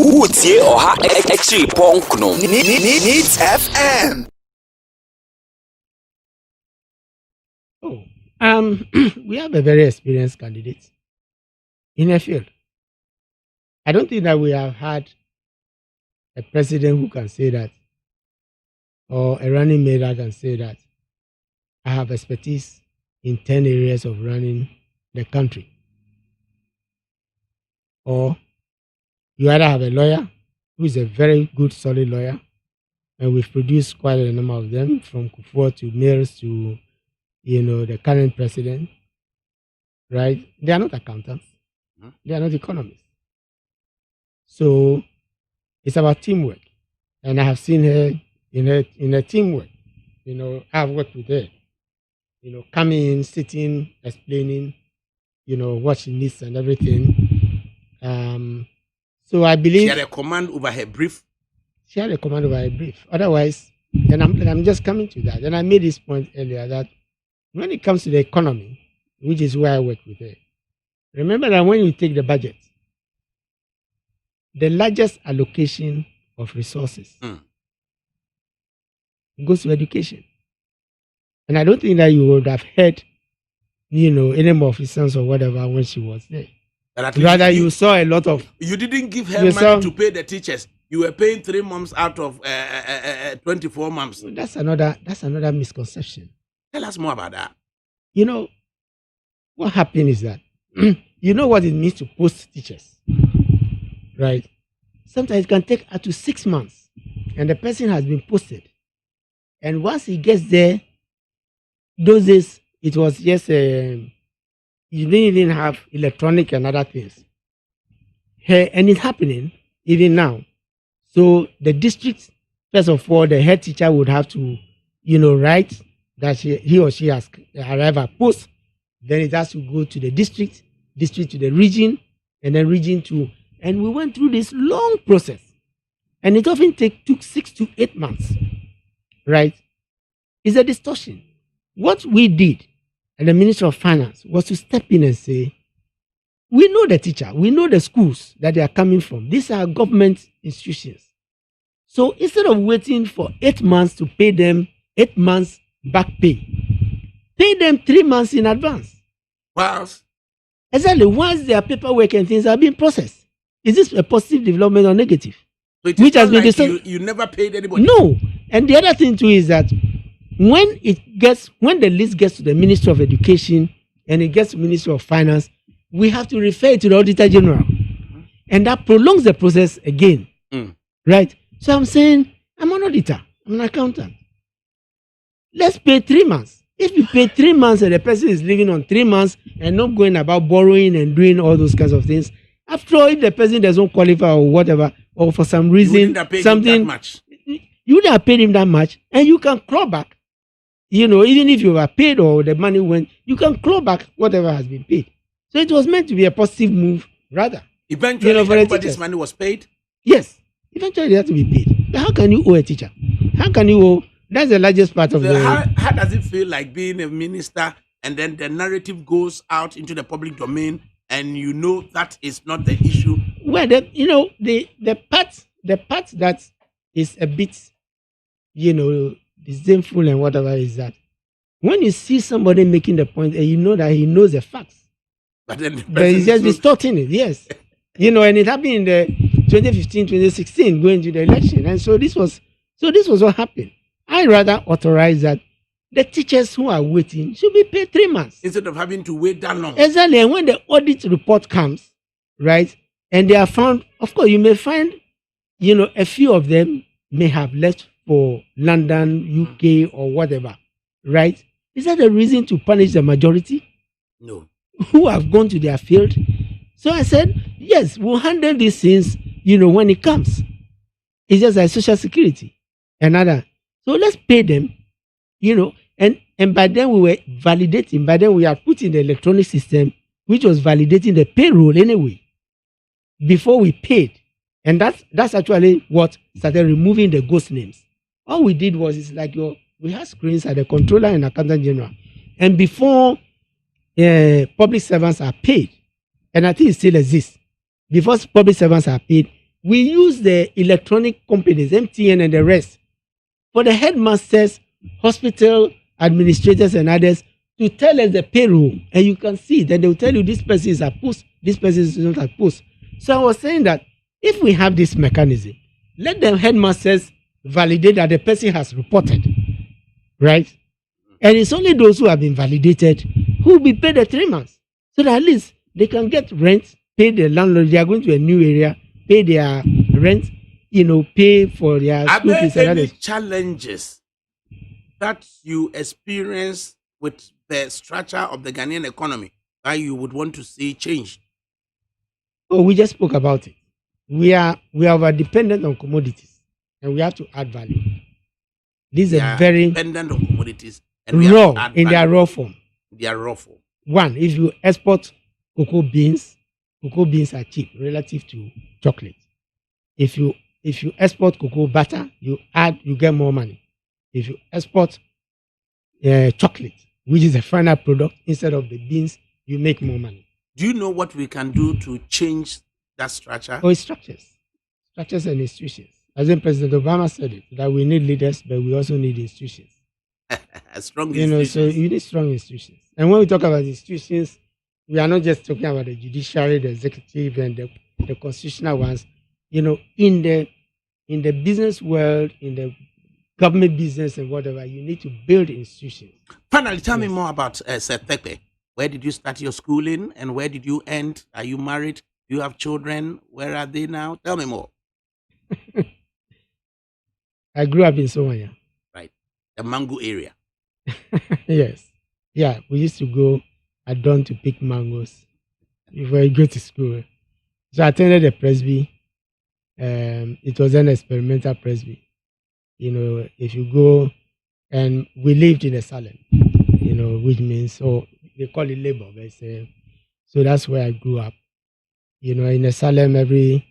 Utie oha echi ponkno. Needs FM. We have a very experienced candidate in a field. I don't think that we have had a president who can say that, or a running mate that can say that I have expertise in 10 areas of running the country. Or you either have a lawyer who is a very good, solid lawyer, and we've produced quite a number of them, from Kufuor to Mills to, the current president, right? They are not accountants. They are not economists. So it's about teamwork. And I have seen her in her teamwork. I've worked with her. Coming in, sitting, explaining, what she needs and everything. So I believe she had a command over her brief. Otherwise, and I'm just coming to that. And I made this point earlier that when it comes to the economy, which is where I work with her, remember that when you take the budget, the largest allocation of resources goes to education. And I don't think that you would have heard, any more officers or whatever when she was there. Rather, you saw a lot of... You didn't give her money to pay the teachers. You were paying 3 months out of 24 months. That's another misconception. Tell us more about that. What happened is that, you know what it means to post teachers, right? Sometimes it can take up to 6 months, and the person has been posted. And once he gets there, those days, it was just, you didn't even have electronic and other things. And it's happening even now. So the district, first of all, the head teacher would have to, write that he or she has arrived at post. Then it has to go to the district to the region, and then region to... And we went through this long process. And it often took 6 to 8 months, right? It's a distortion. What we did, and the Minister of Finance, was to step in and say, we know the teacher, we know the schools that they are coming from. These are government institutions. So instead of waiting for 8 months to pay them 8 months back pay them 3 months in advance. Wow. Exactly. Once their paperwork and things are being processed. Is this a positive development or negative? So which has been like you never paid anybody? No. And the other thing too is that when the list gets to the Ministry of Education and it gets to the Ministry of Finance, we have to refer it to the Auditor General. And that prolongs the process again. Right? So I'm saying, I'm an auditor, I'm an accountant. Let's pay 3 months. If you pay 3 months and the person is living on 3 months and not going about borrowing and doing all those kinds of things, after all, if the person doesn't qualify or whatever, or for some reason, you wouldn't have paid him that much. You wouldn't have paid him that much, and you can claw back. Even if you were paid or the money went, you can claw back whatever has been paid. So it was meant to be a positive move, rather. Eventually, everybody's money was paid? Yes. Eventually, they have to be paid. But how can you owe a teacher? How can you owe? That's the largest part of How does it feel like being a minister and then the narrative goes out into the public domain and that is not the issue? Well, the part that is a bit, disdainful and whatever is that when you see somebody making the point and you know that he knows the facts, but then he's just distorting it, yes. And it happened in the 2015, 2016, going to the election. And so this was what happened. I rather authorize that the teachers who are waiting should be paid 3 months. Instead of having to wait that long. Exactly. And when the audit report comes, right, and they are found, of course, you may find, a few of them may have left for London, UK, or whatever, right? Is that a reason to punish the majority? No. Who have gone to their field? So I said, yes, we'll handle these things, when it comes. It's just like Social Security and other. So let's pay them, and by then we were validating, by then we had put in the electronic system, which was validating the payroll anyway, before we paid. And that's actually what started removing the ghost names. All we did was, we had screens at the controller and accountant general. And before public servants are paid, and I think it still exists, before public servants are paid, we use the electronic companies, MTN and the rest, for the headmasters, hospital administrators, and others to tell us the payroll. And you can see that they will tell you this person is at post, this person is not at post. So I was saying that if we have this mechanism, let the headmasters validate that the person has reported, right? And it's only those who have been validated who will be paid the 3 months. So that at least they can get rent, pay the landlord. They are going to a new area, pay their rent, pay for their Are school there fees and any others. challenges that you experience with the structure of the Ghanaian economy that you would want to see changed? Oh, we just spoke about it. We are over dependent on commodities, and we have to add value. These are very dependent on commodities and we have to raw add in their value. raw form. They are raw form. One, if you export cocoa beans are cheap relative to chocolate. If you export cocoa butter, you get more money. If you export chocolate, which is the final product, instead of the beans, you make more money. Do you know what we can do to change that structure? Oh, it's structures and institutions. As in President Obama said it, that we need leaders, but we also need institutions. Strong institutions. So you need strong institutions. And when we talk about institutions, we are not just talking about the judiciary, the executive, and the constitutional ones. In the business world, in the government business and whatever, you need to build institutions. Finally, tell me more about Seth Terkper. Where did you start your schooling and where did you end? Are you married? Do you have children? Where are they now? Tell me more. I grew up in Somalia. Right. The Mango area. Yes. Yeah, we used to go at dawn to pick mangoes before we go to school. So I attended the Presby. It was an experimental Presby. If you go, and we lived in a salon, which means, so they call it labor, but so that's where I grew up. In Asylum, every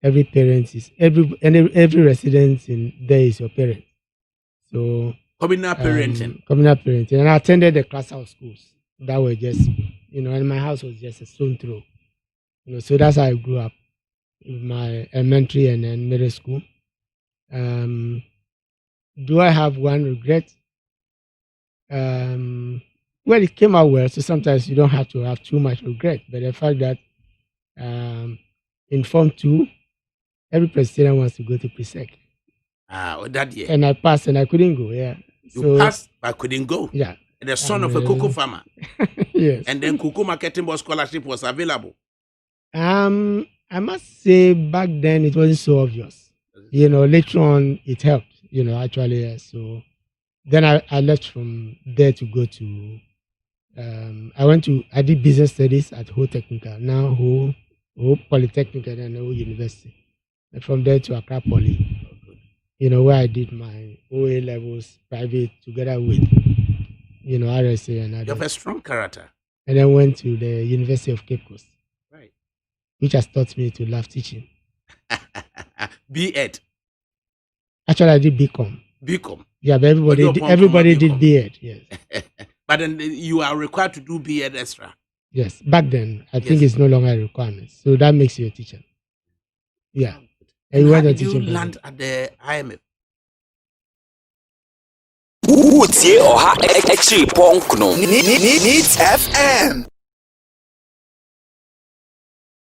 parent is every resident in there is your parent. So communal parenting. And I attended the class house schools that were just, and my house was just a stone throw. So that's how I grew up. My elementary and then middle school. Do I have one regret? Well, it came out well, so sometimes you don't have to have too much regret. But the fact that in Form 2, every Presbyterian wants to go to Presec. That year. And I passed and I couldn't go, yeah. You passed but couldn't go? Yeah. The son of a cocoa farmer. Yes. And then Cocoa Marketing Board scholarship was available. I must say back then it wasn't so obvious. Later on it helped, actually. Yeah. So then I left from there to go to I did business studies at Ho Technical, now Ho Polytechnic and then Ho University. And from there to Accra Poly, where I did my OA levels private together with, RSA and others. You have a strong character. And then went to the University of Cape Coast. Right. Which has taught me to love teaching. B.Ed. Actually, I did BCom. BCom. Yeah, but everybody did B.Ed, yes. But then you are required to do B.Ed extra. Yes, back then, I think it's no longer a requirement. So that makes you a teacher. Yeah. And how did you land at the IMF? Needs FM.